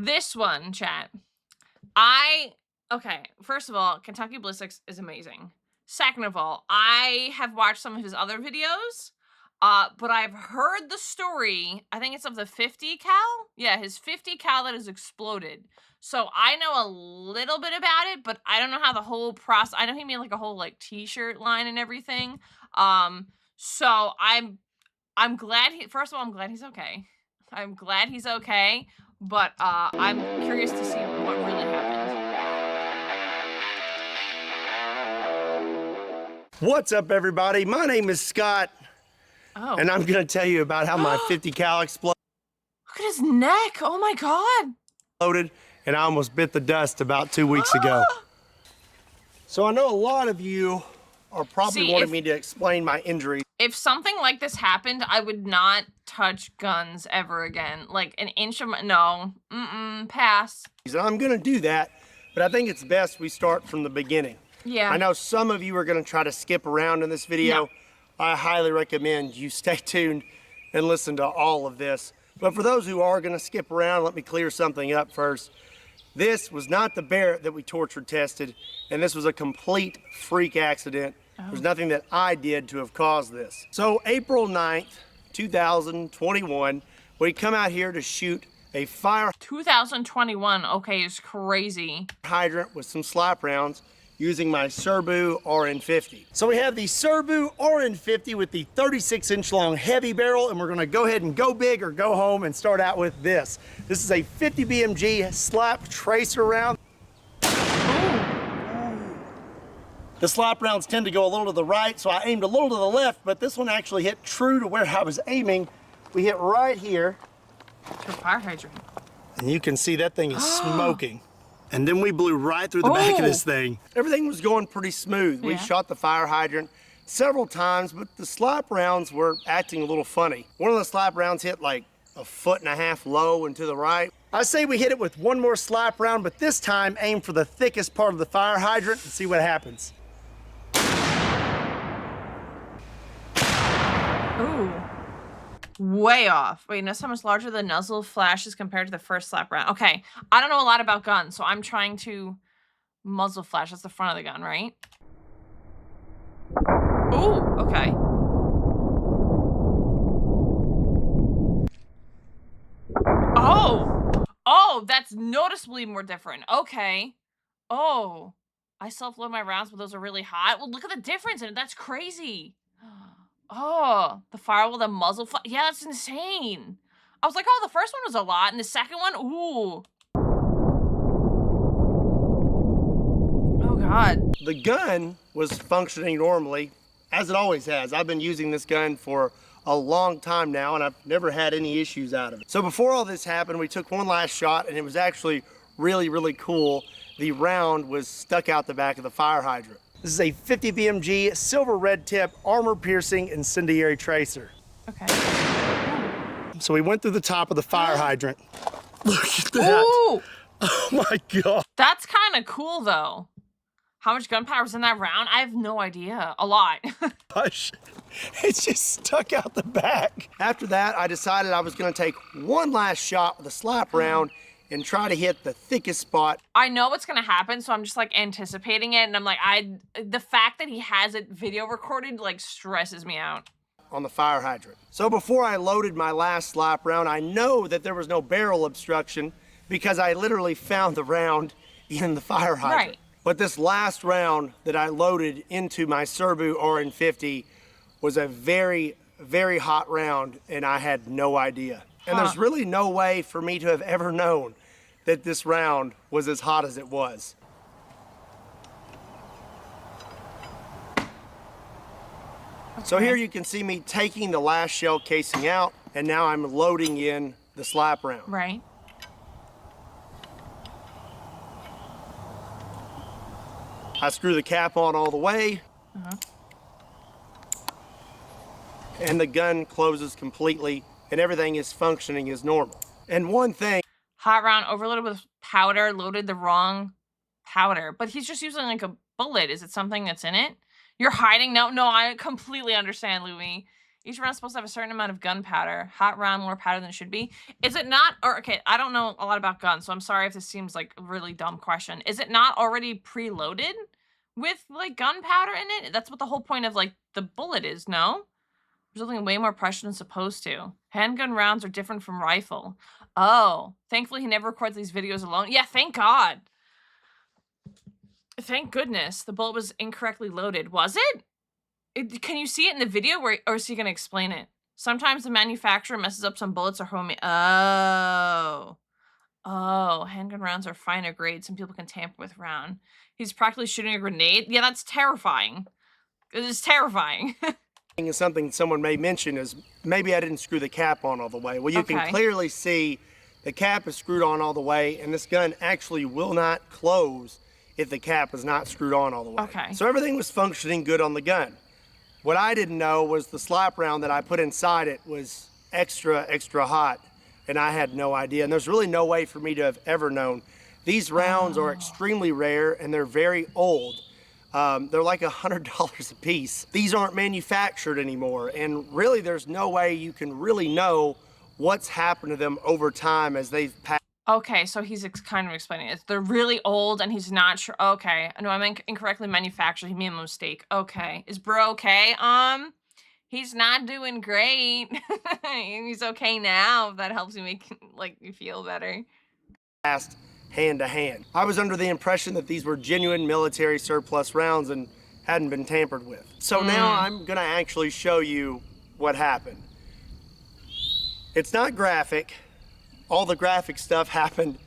This one, chat. Okay, first of all, Kentucky Ballistics is amazing. Second of all, I have watched some of his other videos, but I've heard the story, I think it's of the 50 cal? Yeah, his 50 cal that has exploded. So I know a little bit about it, but I don't know how the whole process, I know he made like a whole like t-shirt line and everything. So I'm glad first of all, I'm glad he's okay. I'm glad he's okay, but I'm curious to see what really happened. What's up, everybody? My name is Scott, and I'm going to tell you about how my 50 cal exploded. Look at his neck. Oh my God. And I almost bit the dust about 2 weeks ago. So I know a lot of you are probably wanting me to explain my injury. If something like this happened, I would not touch guns ever again. Like an inch of no, pass. I'm going to do that, but I think it's best we start from the beginning. Yeah. I know some of you are going to try to skip around in this video. No. I highly recommend you stay tuned and listen to all of this. But for those who are going to skip around, let me clear something up first. This was not the Barrett that we torture tested, and this was a complete freak accident. There's nothing that I did to have caused this. So April 9th, 2021, we come out here to shoot a fire 2021, okay, is crazy. Hydrant with some slap rounds using my Serbu RN50. So we have the Serbu RN50 with the 36-inch long heavy barrel, and we're gonna go ahead and go big or go home and start out with this. This is a 50 BMG slap tracer round. The slap rounds tend to go a little to the right, so I aimed a little to the left, but this one actually hit true to where I was aiming. We hit right here. To a fire hydrant. And you can see that thing is smoking. And then we blew right through the back of this thing. Everything was going pretty smooth. We shot the fire hydrant several times, but the slap rounds were acting a little funny. One of the slap rounds hit like 1.5 feet low and to the right. I say we hit it with one more slap round, but this time aim for the thickest part of the fire hydrant and see what happens. Ooh. Way off. Wait, notice how much larger the muzzle flashes compared to the first slap round. Okay, I don't know a lot about guns, so I'm trying to muzzle flash. That's the front of the gun, right? Ooh, okay. Oh, that's noticeably more different. Okay. Oh, I self-load my rounds, but those are really hot. Well, look at the difference in it. That's crazy. Oh, the fire with a muzzle flash. Yeah, that's insane. I was like, oh, the first one was a lot, and the second one, ooh. Oh, God. The gun was functioning normally, as it always has. I've been using this gun for a long time now, and I've never had any issues out of it. So before all this happened, we took one last shot, and it was actually really, really cool. The round was stuck out the back of the fire hydrant. This is a 50 BMG silver red tip armor piercing incendiary tracer. Okay. So we went through the top of the fire hydrant. Look at that. Ooh. Oh my God. That's kind of cool though. How much gunpowder was in that round? I have no idea. A lot. Gosh, it's just stuck out the back. After that, I decided I was gonna take one last shot with a slap round and try to hit the thickest spot. I know what's gonna happen, so I'm just like anticipating it, and I'm like, the fact that he has it video recorded like stresses me out. On the fire hydrant. So before I loaded my last slap round, I know that there was no barrel obstruction because I literally found the round in the fire hydrant. Right. But this last round that I loaded into my Serbu RN50 was a very, very hot round, and I had no idea. And there's really no way for me to have ever known that this round was as hot as it was. Okay. So here you can see me taking the last shell casing out, and now I'm loading in the slap round. Right. I screw the cap on all the way, and the gun closes completely, and everything is functioning as normal. And one thing, hot round overloaded with powder, loaded the wrong powder. But he's just using like a bullet. Is it something that's in it? You're hiding? No, I completely understand, Louis. Each round's supposed to have a certain amount of gunpowder. Hot round, more powder than it should be. Is it not, or okay, I don't know a lot about guns, so I'm sorry if this seems like a really dumb question. Is it not already preloaded with like gunpowder in it? That's what the whole point of like the bullet is, no? Resulting way more pressure than supposed to. Handgun rounds are different from rifle. Oh, thankfully he never records these videos alone. Yeah, thank God. Thank goodness the bullet was incorrectly loaded. Was it? Can you see it in the video, or is he gonna explain it? Sometimes the manufacturer messes up some bullets or homemade. Oh. Oh, handgun rounds are finer grade. Some people can tamper with round. He's practically shooting a grenade. Yeah, that's terrifying. It is terrifying. Is something someone may mention is maybe I didn't screw the cap on all the way. Well, you can clearly see the cap is screwed on all the way, and this gun actually will not close if the cap is not screwed on all the way. Okay. So everything was functioning good on the gun. What I didn't know was the slap round that I put inside it was extra hot, and I had no idea. And there's really no way for me to have ever known. These rounds are extremely rare, and they're very old. They're like $100 a piece. These aren't manufactured anymore, and really there's no way you can really know what's happened to them over time as they've passed. Okay, so he's kind of explaining it. They're really old and he's not sure. Okay, no, I meant incorrectly manufactured. He made a mistake. Okay, is bro okay? He's not doing great. He's okay now, if that helps you make, like, you feel better. Passed hand to hand. I was under the impression that these were genuine military surplus rounds and hadn't been tampered with. So now I'm gonna actually show you what happened. It's not graphic. All the graphic stuff happened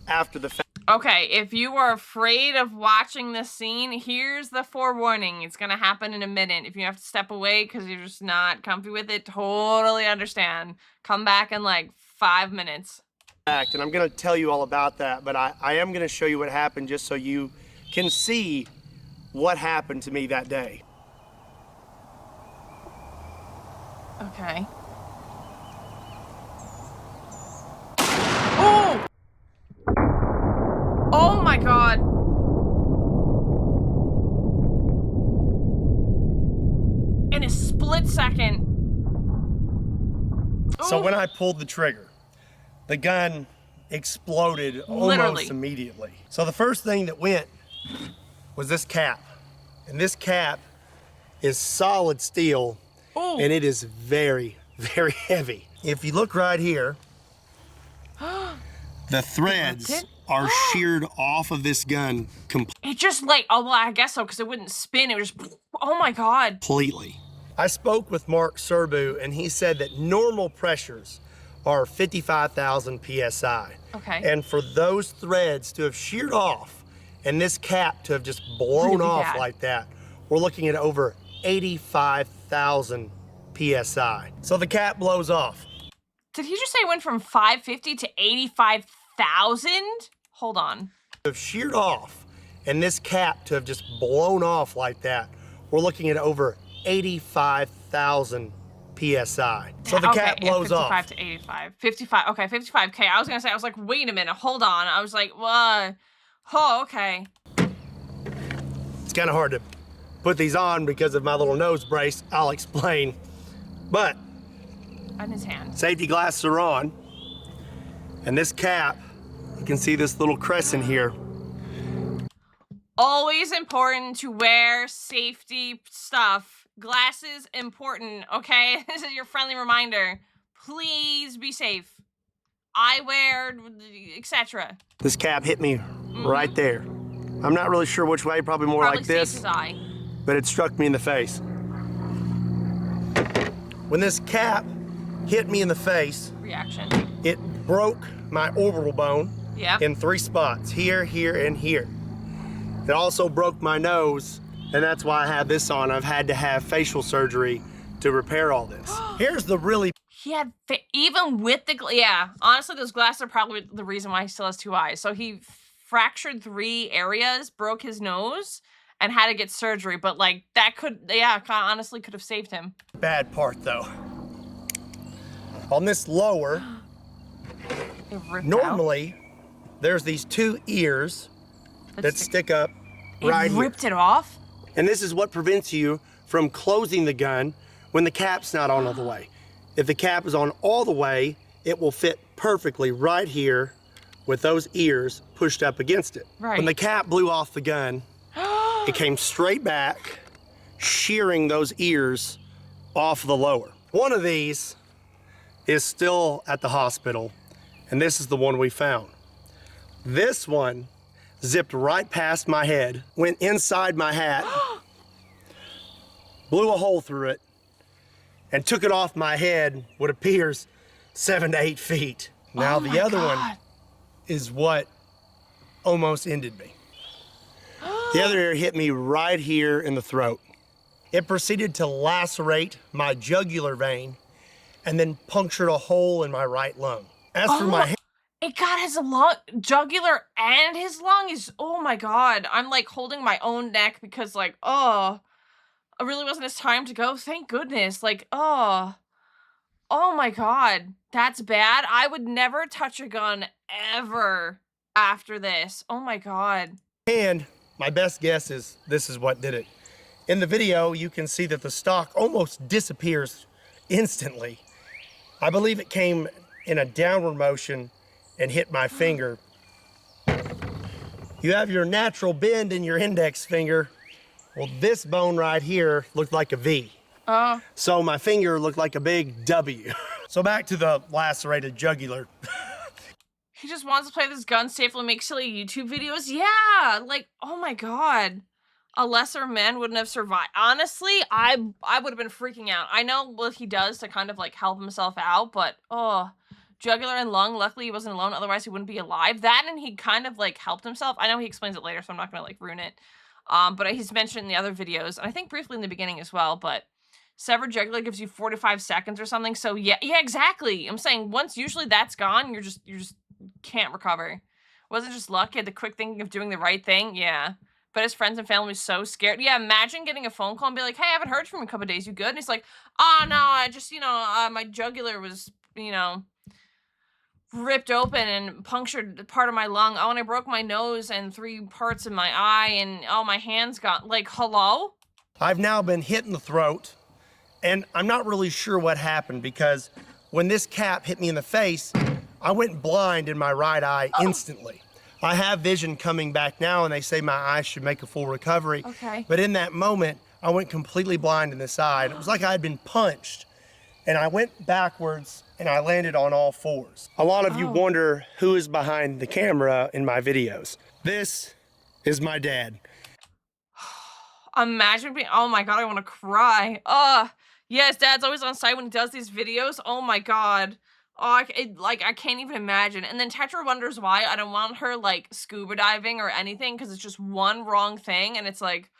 after the fact. Okay, if you are afraid of watching this scene, here's the forewarning. It's gonna happen in a minute. If you have to step away because you're just not comfy with it, totally understand. Come back in like 5 minutes. And I'm gonna tell you all about that, but I am gonna show you what happened just so you can see what happened to me that day. Okay. Oh! Oh my God. In a split second. So when I pulled the trigger, the gun exploded almost immediately. So the first thing that went was this cap. And this cap is solid steel, and it is very, very heavy. If you look right here, the threads are sheared off of this gun it just like, oh, well, I guess so, because it wouldn't spin. It was just, oh my God. completely. I spoke with Mark Serbu, and he said that normal pressures are 55,000 PSI. Okay. And for those threads to have sheared off and this cap to have just blown Really off bad. like that, we're looking at over 85,000 PSI. So the cap blows off. Did he just say it went from 550 to 85,000? Hold on. To have sheared off and this cap to have just blown off like that, we're looking at over 85,000 PSI. So the cap blows 55 off. to 85. 55, okay, 55K. I was gonna say, I was like, wait a minute, hold on. I was like, what? Oh, okay. It's kind of hard to put these on because of my little nose brace. I'll explain. But On his hand. safety glasses are on. And this cap, you can see this little crescent here. Always important to wear safety stuff. Glasses important, okay? This is your friendly reminder. Please be safe. Eyewear, etc. This cap hit me right there. I'm not really sure which way, probably more Probably like safe this, as eye. but it struck me in the face. When this cap hit me in the face, Reaction. it broke my orbital bone Yep. in 3 spots, here, here, and here. It also broke my nose, and that's why I have this on. I've had to have facial surgery to repair all this. Here's the really He had, even with the, yeah, honestly, those glasses are probably the reason why he still has 2 eyes. So he fractured 3 areas, broke his nose, and had to get surgery. But like, that could, yeah, honestly could have saved him. bad part though. On this lower, It ripped normally there's these 2 ears out. that stick up right It here. ripped it off? And this is what prevents you from closing the gun when the cap's not on all the way. If the cap is on all the way, it will fit perfectly right here with those ears pushed up against it. Right. When the cap blew off the gun, it came straight back, shearing those ears off the lower. One of these is still at the hospital, and this is the one we found. This one zipped right past my head, went inside my hat, blew a hole through it, and took it off my head, what appears 7 to 8 feet. Now the other one is what almost ended me. The other ear hit me right here in the throat. It proceeded to lacerate my jugular vein and then punctured a hole in my right lung. As for my hand, it got his lung, jugular and his lung is, oh my God. I'm like holding my own neck because like, oh, it really wasn't his time to go. Thank goodness. Like, oh my God. That's bad. I would never touch a gun ever after this. Oh my God. and my best guess is this is what did it. In the video, you can see that the stock almost disappears instantly. I believe it came in a downward motion and hit my finger. You have your natural bend in your index finger. Well, this bone right here looked like a V. So my finger looked like a big W. So back to the lacerated jugular. He just wants to play this gun safely and make silly YouTube videos. Yeah, like, oh my God. A lesser man wouldn't have survived. Honestly, I would have been freaking out. I know what he does to kind of like help himself out, but jugular and lung, luckily he wasn't alone, otherwise he wouldn't be alive. That and he kind of like helped himself. I know he explains it later, so I'm not gonna like ruin it. But he's mentioned in the other videos, and I think briefly in the beginning as well, but severed jugular gives you 4 to 5 seconds or something. So yeah, exactly. I'm saying once usually that's gone, you just can't recover. Wasn't just luck, he had the quick thinking of doing the right thing. Yeah. But his friends and family was so scared. Yeah, imagine getting a phone call and be like, hey, I haven't heard from you in a couple of days. You good? And he's like, oh, no, I just, my jugular was, ripped open and punctured part of my lung. Oh, and I broke my nose and 3 parts of my eye. And, oh, my hands got, like, hello? I've now been hit in the throat, and I'm not really sure what happened because when this cap hit me in the face, I went blind in my right eye instantly. I have vision coming back now, and they say my eye should make a full recovery. Okay. But in that moment, I went completely blind in this eye. And it was like I had been punched. And I went backwards, and I landed on all 4s. A lot of you wonder who is behind the camera in my videos. This is my dad. Imagine being, oh my God, I want to cry. Yes, Dad's always on site when he does these videos. Oh my God. Oh, I can't even imagine. And then Tetra wonders why I don't want her, like, scuba diving or anything, because it's just one wrong thing, and it's like,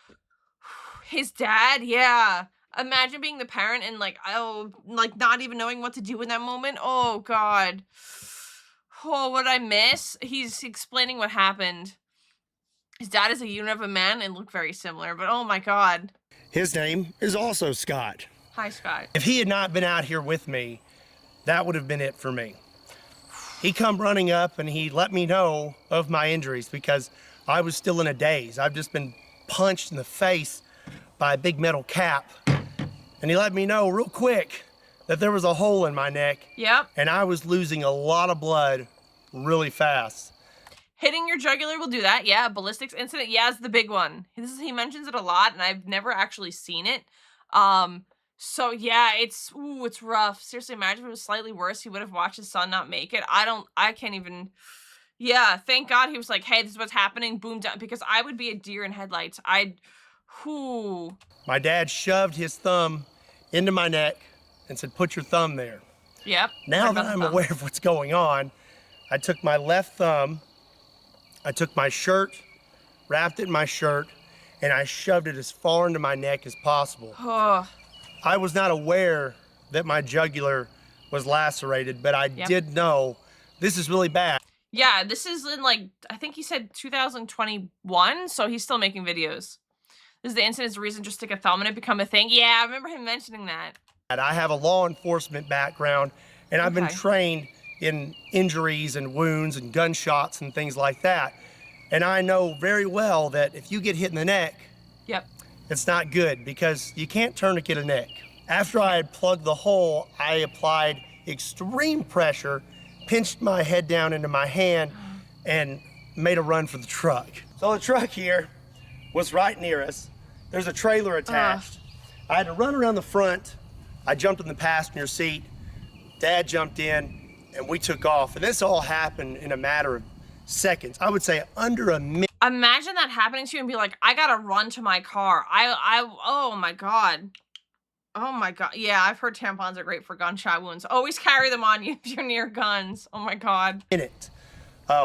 his dad, yeah. Imagine being the parent and, like, not even knowing what to do in that moment. Oh, God. Oh, what I miss? He's explaining what happened. His dad is a unit of a man and look very similar, but oh my God. His name is also Scott. Hi, Scott. If he had not been out here with me, that would have been it for me. He come running up and he let me know of my injuries because I was still in a daze. I've just been punched in the face by a big metal cap. And he let me know real quick that there was a hole in my neck. Yep. And I was losing a lot of blood really fast. Hitting your jugular will do that. Yeah, ballistics incident. Yeah, it's the big one. He mentions it a lot, and I've never actually seen it. So yeah, it's rough. Seriously, imagine if it was slightly worse, he would have watched his son not make it. I can't even, yeah, thank God he was like, hey, this is what's happening, boom, down, because I would be a deer in headlights. My dad shoved his thumb into my neck and said, put your thumb there. Yep. Now that I'm aware of what's going on, I took my left thumb, I took my shirt, wrapped it in my shirt, and I shoved it as far into my neck as possible. I was not aware that my jugular was lacerated, but I did know this is really bad. Yeah, this is in, like, I think he said 2021, so he's still making videos. This is the incident's reason just stick a thumb in it become a thing. Yeah, I remember him mentioning that. I have a law enforcement background, and I've been trained in injuries and wounds and gunshots and things like that. And I know very well that if you get hit in the neck, it's not good because you can't tourniquet a neck. After I had plugged the hole, I applied extreme pressure, pinched my head down into my hand, and made a run for the truck. So the truck here was right near us. There's a trailer attached. I had to run around the front. I jumped in the passenger seat. Dad jumped in, and we took off. And this all happened in a matter of seconds. I would say under a minute. Imagine that happening to you and be like, I gotta run to my car. Oh my God. Oh my God. Yeah, I've heard tampons are great for gunshot wounds. Always carry them on you if you're near guns. Oh my God.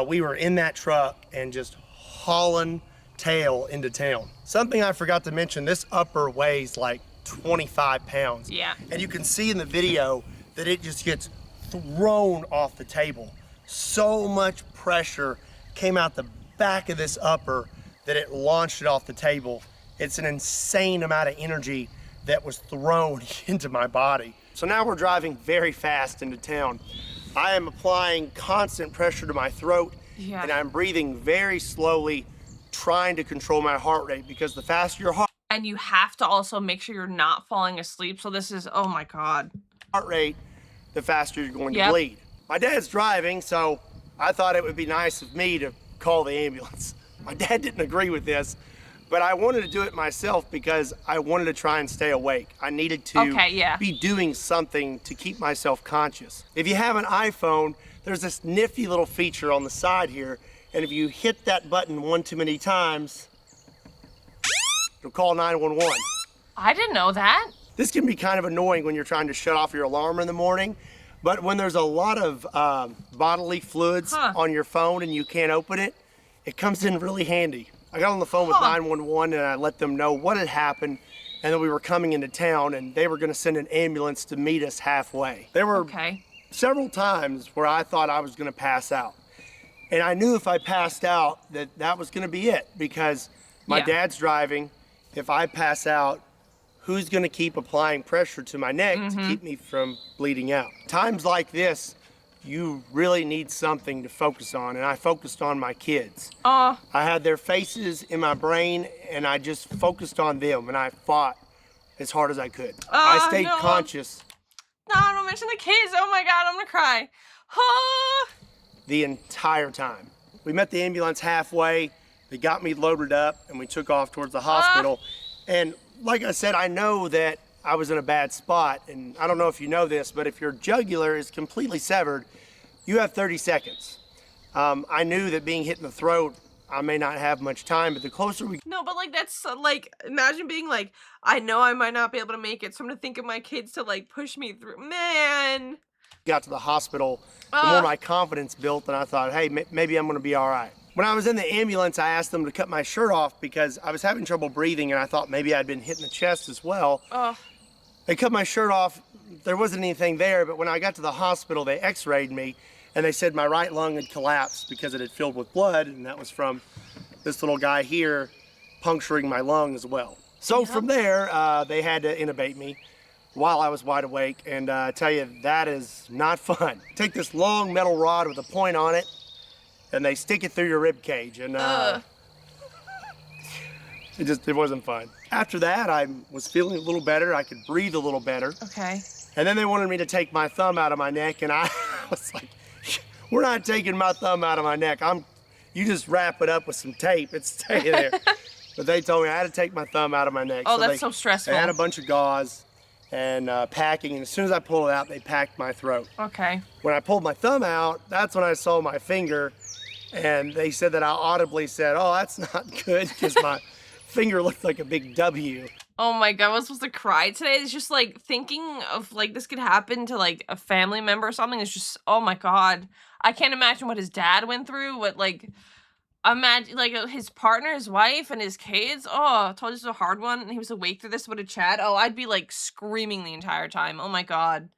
We were in that truck and just hauling tail into town. Something I forgot to mention, this upper weighs like 25 pounds. Yeah. And you can see in the video that it just gets thrown off the table. So much pressure came out the back of this upper that it launched it off the table. It's an insane amount of energy that was thrown into my body. So now we're driving very fast into town. I am applying constant pressure to my throat, and I'm breathing very slowly, trying to control my heart rate, because the faster your heart And you have to also make sure you're not falling asleep. So this is, oh my God. Rate, the faster you're going to bleed. My dad's driving, so I thought it would be nice of me to call the ambulance. My dad didn't agree with this, but I wanted to do it myself because I wanted to try and stay awake. I needed to be doing something to keep myself conscious. If you have an iPhone, there's this nifty little feature on the side here, and if you hit that button one too many times, it'll call 911. I didn't know that. This can be kind of annoying when you're trying to shut off your alarm in the morning, but when there's a lot of bodily fluids on your phone and you can't open it, it comes in really handy. I got on the phone with 911 and I let them know what had happened and that we were coming into town and they were gonna send an ambulance to meet us halfway. There were several times where I thought I was gonna pass out. And I knew if I passed out that was gonna be it, because my dad's driving. If I pass out, who's gonna keep applying pressure to my neck to keep me from bleeding out? Times like this, you really need something to focus on, and I focused on my kids. I had their faces in my brain, and I just focused on them, and I fought as hard as I could. I stayed conscious. No, don't mention the kids. Oh my God, I'm gonna cry. The entire time. We met the ambulance halfway. They got me loaded up, and we took off towards the hospital. And like I said, I know that I was in a bad spot, and I don't know if you know this, but if your jugular is completely severed, you have 30 seconds. I knew that being hit in the throat, I may not have much time, but the closer we... No, but like, that's like, imagine being like, I know I might not be able to make it, so I'm gonna think of my kids to like push me through. Man. Got to the hospital, the more my confidence built, and I thought, hey, maybe I'm gonna be all right. When I was in the ambulance, I asked them to cut my shirt off because I was having trouble breathing and I thought maybe I'd been hit in the chest as well. They cut my shirt off. There wasn't anything there, but when I got to the hospital, they x-rayed me and they said my right lung had collapsed because it had filled with blood, and that was from this little guy here puncturing my lung as well. So from there, they had to intubate me while I was wide awake, and I tell you, that is not fun. Take this long metal rod with a point on it, and they stick it through your rib cage, and it wasn't fun. After that, I was feeling a little better. I could breathe a little better. And then they wanted me to take my thumb out of my neck, and I was like, we're not taking my thumb out of my neck. You just wrap it up with some tape. It's staying there. But they told me I had to take my thumb out of my neck. Oh, so that's so stressful. They had a bunch of gauze and packing, and as soon as I pulled it out, they packed my throat. When I pulled my thumb out, that's when I saw my finger, and they said that I audibly said, oh, that's not good, because my finger looked like a big W. Oh my God, I was supposed to cry today. It's just like thinking of like this could happen to like a family member or something. It's just, oh my God. I can't imagine what his dad went through, what like, imagine like his partner, his wife, and his kids. Oh, I told you this was a hard one, and he was awake through this with a chat. Oh, I'd be like screaming the entire time. Oh my God.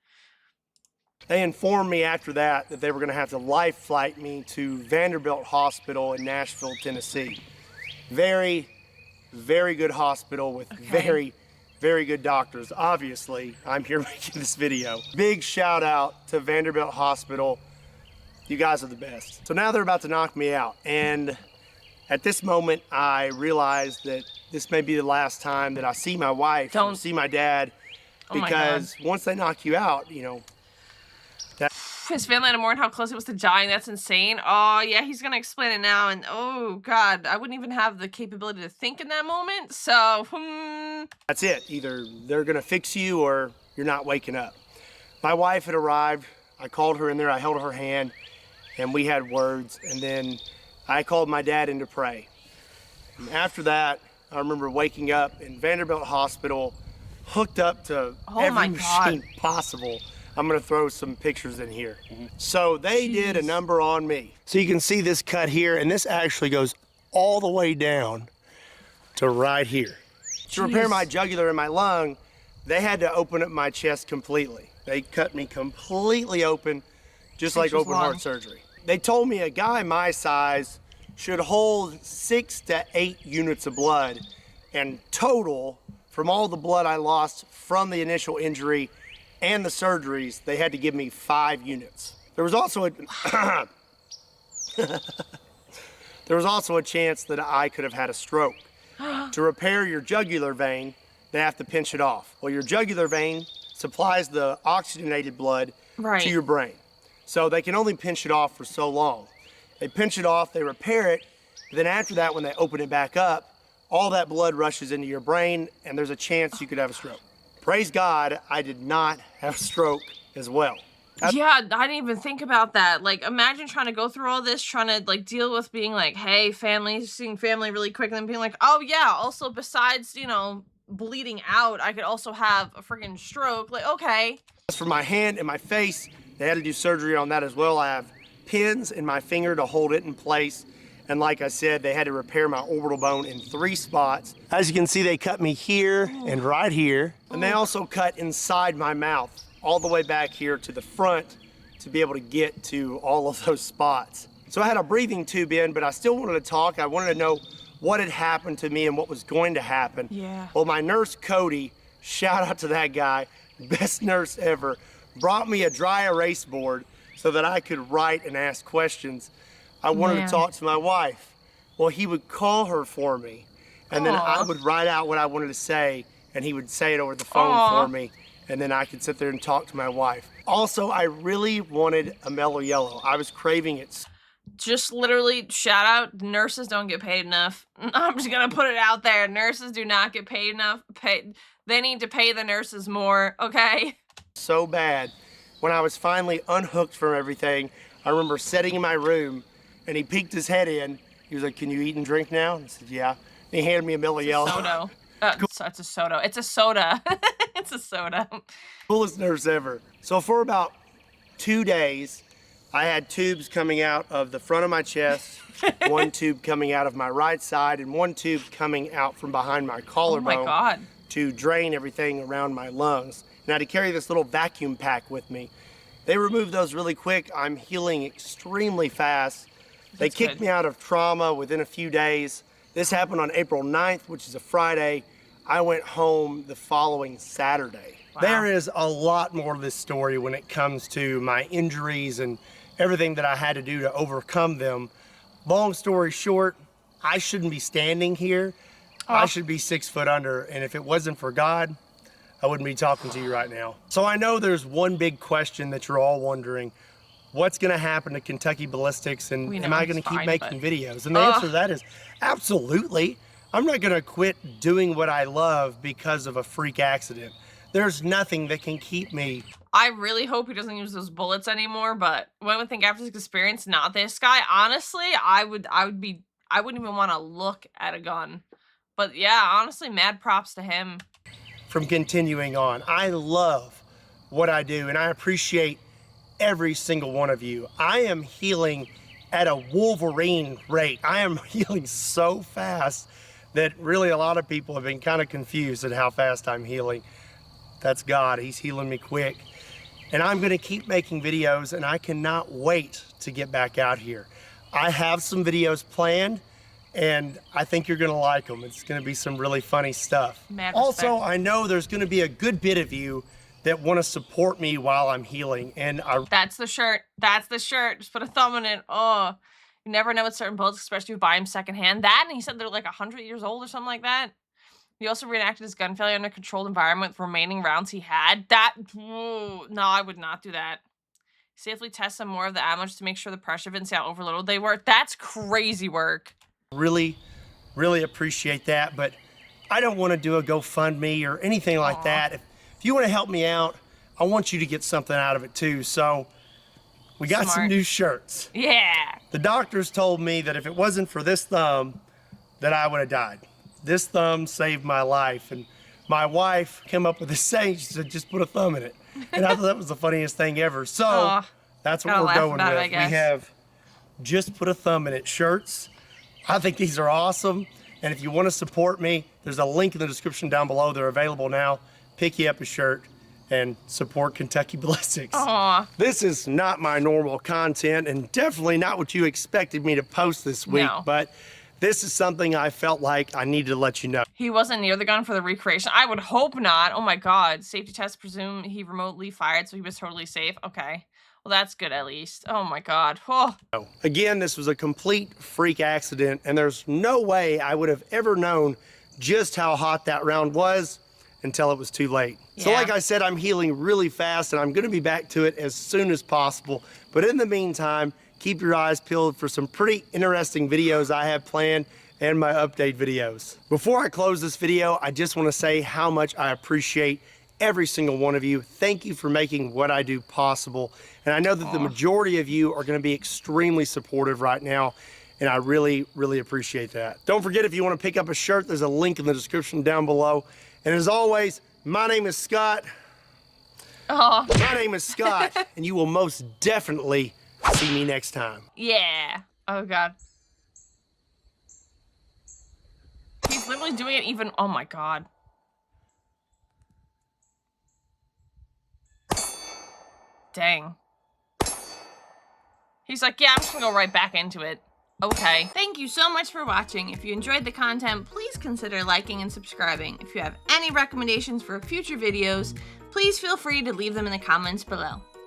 They informed me after that they were gonna have to life flight me to Vanderbilt Hospital in Nashville, Tennessee. Very, very good hospital with very, very good doctors. Obviously, I'm here making this video. Big shout out to Vanderbilt Hospital. You guys are the best. So now they're about to knock me out. And at this moment, I realized that this may be the last time that I see my wife or see my dad Oh my God. because once they knock you out, you know, His family had to mourn how close he was to dying. That's insane. Oh, yeah, he's gonna explain it now, and oh, God, I wouldn't even have the capability to think in that moment, so, that's it. Either they're gonna fix you or you're not waking up. My wife had arrived. I called her in there, I held her hand, and we had words, and then I called my dad in to pray. And after that, I remember waking up in Vanderbilt Hospital, hooked up to Oh my every God. machine possible. I'm gonna throw some pictures in here. So they did a Jeez. number on me. So you can see this cut here, and this actually goes all the way down to right here. To repair Jeez. my jugular and my lung, they had to open up my chest completely. They cut me completely open, just like Inches open heart long. surgery. They told me a guy my size should hold 6 to 8 units of blood, and total, from all the blood I lost from the initial injury and the surgeries, they had to give me 5 units. There was also a there was also a chance that I could have had a stroke. To repair your jugular vein, they have to pinch it off. Well, your jugular vein supplies the oxygenated blood Right. to your brain. So they can only pinch it off for so long. They pinch it off, they repair it, but then after that, when they open it back up, all that blood rushes into your brain, and there's a chance you could have a stroke. Praise God, I did not have a stroke as well. Yeah, I didn't even think about that. Like, imagine trying to go through all this, trying to, like, deal with being like, hey, family, seeing family really quick, and then being like, oh, yeah, also, besides, you know, bleeding out, I could also have a freaking stroke. Like, okay. As for my hand and my face, they had to do surgery on that as well. I have pins in my finger to hold it in place. And like I said, they had to repair my orbital bone in 3 spots. As you can see, they cut me here and right here. And they also cut inside my mouth, all the way back here to the front to be able to get to all of those spots. So I had a breathing tube in, but I still wanted to talk. I wanted to know what had happened to me and what was going to happen. Yeah. Well, my nurse, Cody, shout out to that guy, best nurse ever, brought me a dry erase board so that I could write and ask questions. I wanted Man. to talk to my wife. Well, he would call her for me, and then I Aw. would write out what I wanted to say, and he would say it over the phone Aw. for me, and then I could sit there and talk to my wife. Also, I really wanted a mellow yellow. I was craving it. Just literally shout out, nurses don't get paid enough. I'm just gonna put it out there. Nurses do not get paid enough. They need to pay the nurses more, okay? So bad. When I was finally unhooked from everything, I remember sitting in my room, and he peeked his head in. He was like, "Can you eat and drink now?" And I said, "Yeah." And he handed me a mellow yellow. Soda. So it's a soda. It's a soda. It's a soda. Coolest nurse ever. So for about 2 days, I had tubes coming out of the front of my chest, one tube coming out of my right side, and one tube coming out from behind my Oh collarbone my God. to drain everything around my lungs. And I had to carry this little vacuum pack with me. They removed those really quick. I'm healing extremely fast. They That's kicked good. me out of trauma within a few days. This happened on April 9th, which is a Friday. I went home the following Saturday. Wow. There is a lot more to this story when it comes to my injuries and everything that I had to do to overcome them. Long story short, I shouldn't be standing here. I should be 6 foot under, and if it wasn't for God, I wouldn't be talking to you right now. So I know there's one big question that you're all wondering. What's gonna happen to Kentucky Ballistics, and We am know I it's gonna keep fine, making but- videos? And the answer to that is absolutely. I'm not gonna quit doing what I love because of a freak accident. There's nothing that can keep me. I really hope he doesn't use those bullets anymore, but one would think after this experience, not this guy, honestly, I wouldn't even want to look at a gun. But yeah, honestly, mad props to him. From continuing on. I love what I do, and I appreciate every single one of you. I am healing at a Wolverine rate. I am healing so fast that really a lot of people have been kind of confused at how fast I'm healing. That's God, He's healing me quick. And I'm gonna keep making videos, and I cannot wait to get back out here. I have some videos planned, and I think you're gonna like them. It's gonna be some really funny stuff. Mad Also, respect. I know there's gonna be a good bit of you that wanna support me while I'm healing, and That's the shirt. That's the shirt. Just put a thumb in it. Oh, you never know with certain bullets, especially if you buy them secondhand. That, and he said they're like 100 years old or something like that. He also reenacted his gun failure in a controlled environment with remaining rounds he had. That, no, I would not do that. Safely test some more of the ammo just to make sure the pressure vents how overloaded they were. That's crazy work. Really, really appreciate that, but I don't want to do a GoFundMe or anything like that. If you want to help me out, I want you to get something out of it too. So we got some new shirts. Yeah. The doctors told me that if it wasn't for this thumb, that I would have died. This thumb saved my life. And my wife came up with this saying, she said, just put a thumb in it. And I thought that was the funniest thing ever. So that's what we're going with. We have just put a thumb in it shirts. I think these are awesome. And if you want to support me, there's a link in the description down below. They're available now. Pick you up a shirt and support Kentucky Ballistics. This is not my normal content and definitely not what you expected me to post this week, but this is something I felt like I needed to let you know. He wasn't near the gun for the recreation. I would hope not. Oh my God. Safety test presume he remotely fired, so he was totally safe. Okay. Well, that's good at least. Oh my God. Oh. Again, this was a complete freak accident, and there's no way I would have ever known just how hot that round was until it was too late. So like I said, I'm healing really fast, and I'm gonna be back to it as soon as possible. But in the meantime, keep your eyes peeled for some pretty interesting videos I have planned and my update videos. Before I close this video, I just wanna say how much I appreciate every single one of you. Thank you for making what I do possible. And I know that the majority of you are gonna be extremely supportive right now, and I really, really appreciate that. Don't forget, if you wanna pick up a shirt, there's a link in the description down below. And as always, my name is Scott. My name is Scott, and you will most definitely see me next time. Yeah. Oh God. He's literally doing it even, oh my God. Dang. He's like, yeah, I'm just gonna go right back into it. Okay. Thank you so much for watching. If you enjoyed the content, please consider liking and subscribing. If you have any recommendations for future videos, please feel free to leave them in the comments below.